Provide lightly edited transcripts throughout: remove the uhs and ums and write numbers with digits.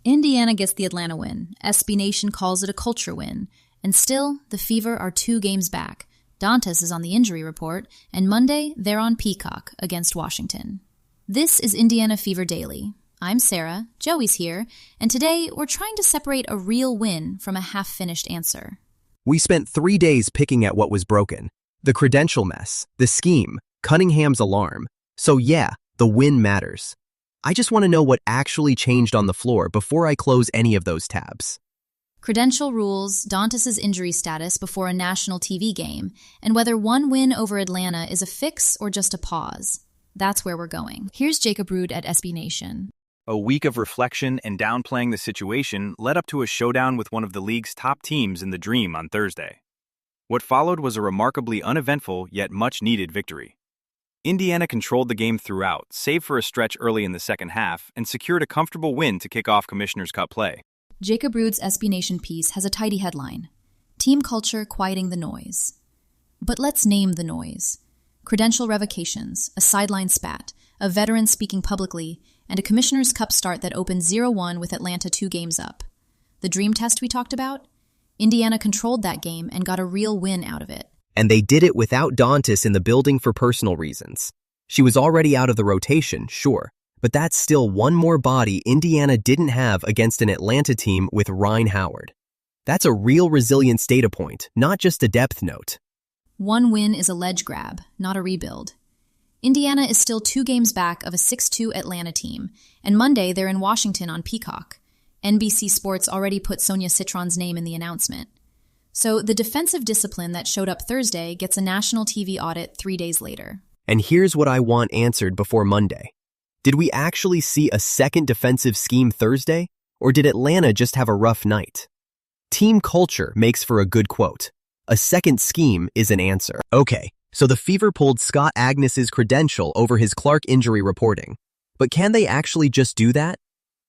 Indiana gets the Atlanta win. SB Nation calls it a culture win. And still, the Fever are 2 games back. Dantas is on the injury report, and Monday, they're on Peacock against Washington. This is Indiana Fever Daily. I'm Sarah, Joey's here, and today we're trying to separate a real win from a half-finished answer. We spent 3 days picking at what was broken. The credential mess, the scheme, Cunningham's alarm. So yeah, the win matters. I just want to know what actually changed on the floor before I close any of those tabs. Credential rules, Dantas' injury status before a national TV game, and whether one win over Atlanta is a fix or just a pause. That's where we're going. Here's Jacob Rood at SB Nation. A week of reflection and downplaying the situation led up to a showdown with one of the league's top teams in the Dream on Thursday. What followed was a remarkably uneventful yet much-needed victory. Indiana controlled the game throughout, save for a stretch early in the second half, and secured a comfortable win to kick off Commissioner's Cup play. Jacob Rood's SB Nation piece has a tidy headline: Team culture quieting the noise. But let's name the noise. Credential revocations, a sideline spat, a veteran speaking publicly, and a Commissioner's Cup start that opened 0-1 with Atlanta 2 games up. The dream test we talked about? Indiana controlled that game and got a real win out of it. And they did it without Dantas in the building for personal reasons. She was already out of the rotation, sure, but that's still one more body Indiana didn't have against an Atlanta team with Rhyne Howard. That's a real resilience data point, not just a depth note. One win is a ledge grab, not a rebuild. Indiana is still 2 games back of a 6-2 Atlanta team, and Monday they're in Washington on Peacock. NBC Sports already put SONIA CITRON's name in the announcement. So the defensive discipline that showed up Thursday gets a national TV audit 3 days later. And here's what I want answered before Monday. Did we actually see a second defensive scheme Thursday, or did Atlanta just have a rough night? Team culture makes for a good quote. A second scheme is an answer. Okay, so the Fever pulled Scott Agnes's credential over his Clark injury reporting. But can they actually just do that?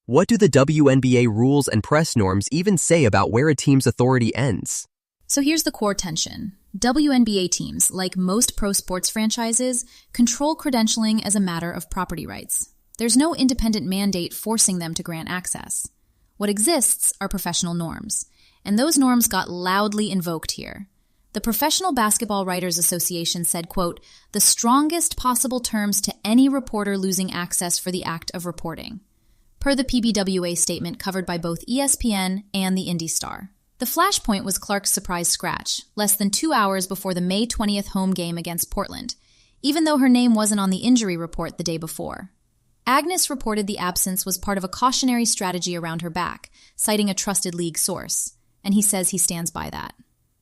What do the WNBA rules and press norms even say about where a team's authority ends? So here's the core tension. WNBA teams, like most pro sports franchises, control credentialing as a matter of property rights. There's no independent mandate forcing them to grant access. What exists are professional norms, and those norms got loudly invoked here. The Professional Basketball Writers Association said, quote, "the strongest possible terms to any reporter losing access for the act of reporting," per the PBWA statement covered by both ESPN and the Indy Star. The flashpoint was Clark's surprise scratch, less than 2 hours before the May 20th home game against Portland, even though her name wasn't on the injury report the day before. Agnes reported the absence was part of a cautionary strategy around her back, citing a trusted league source, and he says he stands by that.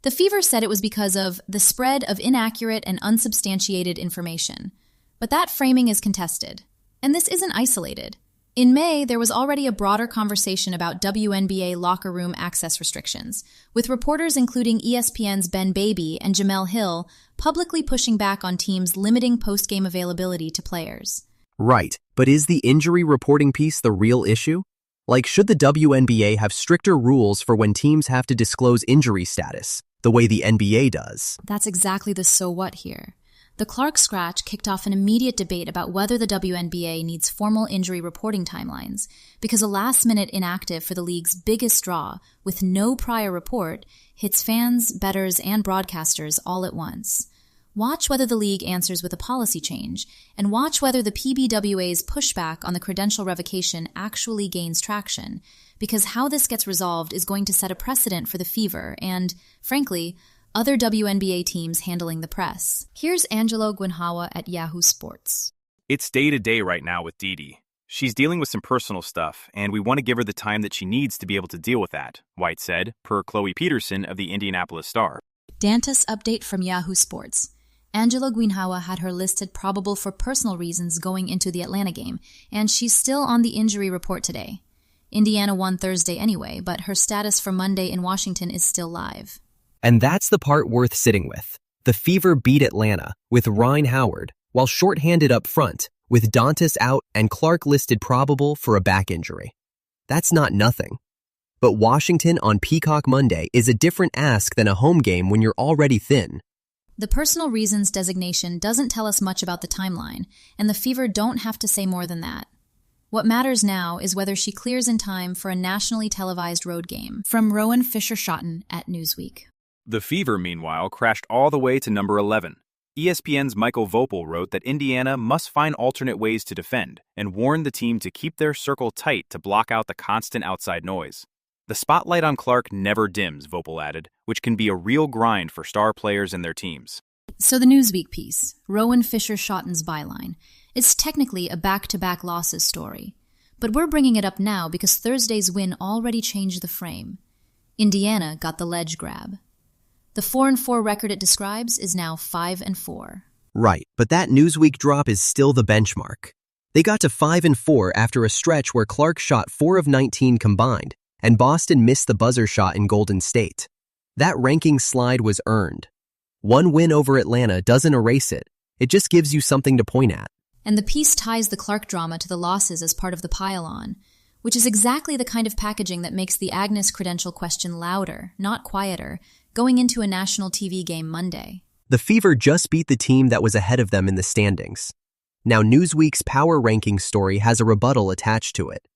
The Fever said it was because of the spread of inaccurate and unsubstantiated information, but that framing is contested, and this isn't isolated. In May, there was already a broader conversation about WNBA locker room access restrictions, with reporters including ESPN's Ben Baby and Jamel Hill publicly pushing back on teams limiting post-game availability to players. Right, but is the injury reporting piece the real issue? Like, should the WNBA have stricter rules for when teams have to disclose injury status, the way the NBA does? That's exactly the so what here. The Clark scratch kicked off an immediate debate about whether the WNBA needs formal injury reporting timelines, because a last-minute inactive for the league's biggest draw, with no prior report, hits fans, bettors, and broadcasters all at once. Watch whether the league answers with a policy change, and watch whether the PBWA's pushback on the credential revocation actually gains traction, because how this gets resolved is going to set a precedent for the Fever and, frankly, other WNBA teams handling the press. Here's Angelo Guinhawa at Yahoo Sports. It's day-to-day right now with Didi. She's dealing with some personal stuff, and we want to give her the time that she needs to be able to deal with that, White said, per Chloe Peterson of the Indianapolis Star. Dantas update from Yahoo Sports. Angelo Guinhawa had her listed probable for personal reasons going into the Atlanta game, and she's still on the injury report today. Indiana won Thursday anyway, but her status for Monday in Washington is still live. And that's the part worth sitting with. The Fever beat Atlanta with Rhyne Howard, while shorthanded up front, with Dantas out and Clark listed probable for a back injury. That's not nothing. But Washington on Peacock Monday is a different ask than a home game when you're already thin. The personal reasons designation doesn't tell us much about the timeline, and the Fever don't have to say more than that. What matters now is whether she clears in time for a nationally televised road game. From Rowan Fisher-Schotten at Newsweek. The Fever, meanwhile, crashed all the way to number 11. ESPN's Michael Vopel wrote that Indiana must find alternate ways to defend and warned the team to keep their circle tight to block out the constant outside noise. The spotlight on Clark never dims, Vopel added, which can be a real grind for star players and their teams. So the Newsweek piece, Rowan Fisher-Schotten's byline, is technically a back-to-back losses story. But we're bringing it up now because Thursday's win already changed the frame. Indiana got the ledge grab. The 4-4 record it describes is now 5-4. Right, but that Newsweek drop is still the benchmark. They got to 5-4 after a stretch where Clark shot 4 of 19 combined, and Boston missed the buzzer shot in Golden State. That ranking slide was earned. One win over Atlanta doesn't erase it. It just gives you something to point at. And the piece ties the Clark drama to the losses as part of the pile-on, which is exactly the kind of packaging that makes the Agnes credential question louder, not quieter, going into a national TV game Monday. The Fever just beat the team that was ahead of them in the standings. Now Newsweek's power ranking story has a rebuttal attached to it.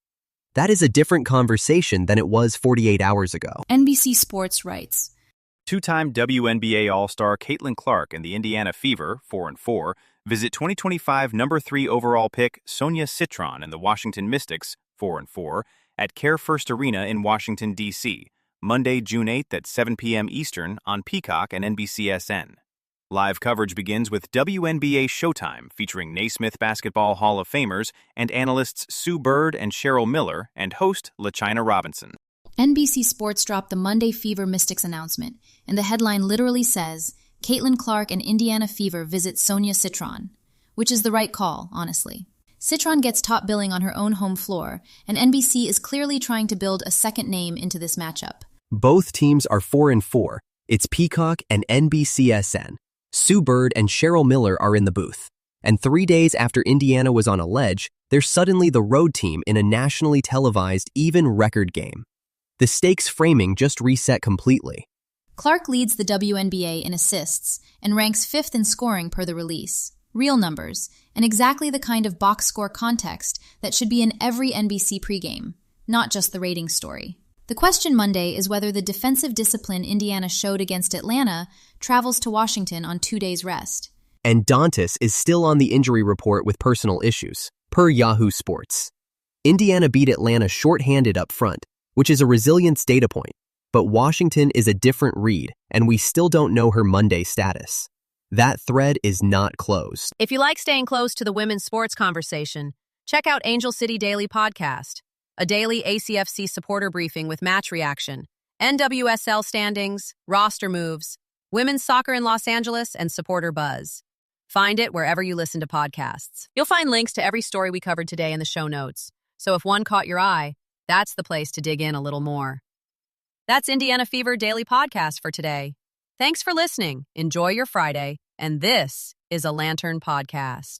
That is a different conversation than it was 48 hours ago. NBC Sports writes, Two-time WNBA All-Star Caitlin Clark and the Indiana Fever, 4-4, visit 2025 number 3 overall pick SONIA CITRON and the Washington Mystics, 4-4, at Care First Arena in Washington, D.C., Monday, June 8th at 7 p.m. Eastern on Peacock and NBCSN. Live coverage begins with WNBA Showtime, featuring Naismith Basketball Hall of Famers and analysts Sue Bird and Cheryl Miller and host LaChina Robinson. NBC Sports dropped the Monday Fever Mystics announcement, and the headline literally says, Caitlin Clark and Indiana Fever visit Sonia Citron, which is the right call, honestly. Citron gets top billing on her own home floor, and NBC is clearly trying to build a second name into this matchup. Both teams are 4-4. It's Peacock and NBCSN. Sue Bird and Cheryl Miller are in the booth. And 3 days after Indiana was on a ledge, they're suddenly the road team in a nationally televised even record game. The stakes framing just reset completely. Clark leads the WNBA in assists and ranks 5th in scoring per the release. Real numbers, and exactly the kind of box score context that should be in every NBC pregame, not just the ratings story. The question Monday is whether the defensive discipline Indiana showed against Atlanta travels to Washington on 2 days' rest. And Dantas is still on the injury report with personal issues, per Yahoo Sports. Indiana beat Atlanta short-handed up front, which is a resilience data point. But Washington is a different read, and we still don't know her Monday status. That thread is not closed. If you like staying close to the women's sports conversation, check out Angel City Daily Podcast, a daily ACFC supporter briefing with match reaction, NWSL standings, roster moves, women's soccer in Los Angeles, and supporter buzz. Find it wherever you listen to podcasts. You'll find links to every story we covered today in the show notes, so if one caught your eye, that's the place to dig in a little more. That's Indiana Fever Daily Podcast for today. Thanks for listening. Enjoy your Friday. And this is a Lantern Podcast.